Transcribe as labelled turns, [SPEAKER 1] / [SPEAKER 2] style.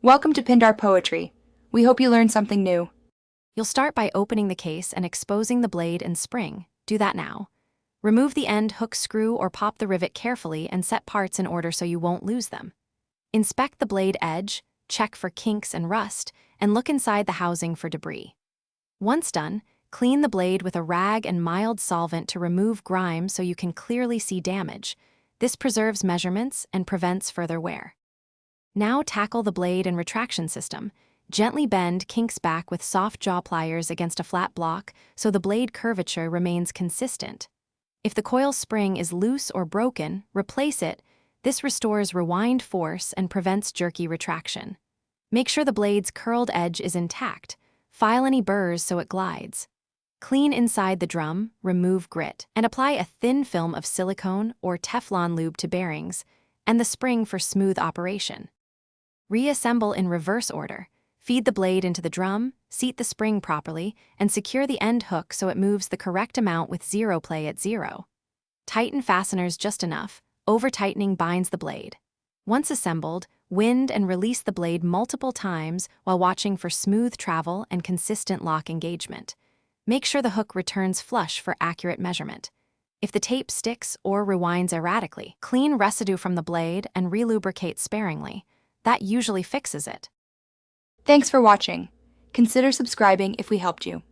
[SPEAKER 1] Welcome to Pindar Poetry. We hope you learned something new.
[SPEAKER 2] You'll start by opening the case and exposing the blade and spring. Do that now. Remove the end hook screw or pop the rivet carefully and set parts in order so you won't lose them. Inspect the blade edge, check for kinks and rust, and look inside the housing for debris. Once done, clean the blade with a rag and mild solvent to remove grime so you can clearly see damage. This preserves measurements and prevents further wear. Now tackle the blade and retraction system. Gently bend kinks back with soft jaw pliers against a flat block so the blade curvature remains consistent. If the coil spring is loose or broken, replace it. This restores rewind force and prevents jerky retraction. Make sure the blade's curled edge is intact. File any burrs so it glides. Clean inside the drum, remove grit, and apply a thin film of silicone or Teflon lube to bearings and the spring for smooth operation. Reassemble in reverse order. Feed the blade into the drum, seat the spring properly, and secure the end hook so it moves the correct amount with zero play at 0. Tighten fasteners just enough. Over-tightening binds the blade. Once assembled, wind and release the blade multiple times while watching for smooth travel and consistent lock engagement. Make sure the hook returns flush for accurate measurement. If the tape sticks or rewinds erratically, clean residue from the blade and relubricate sparingly. That usually fixes it.
[SPEAKER 1] Thanks for watching. Consider subscribing if we helped you.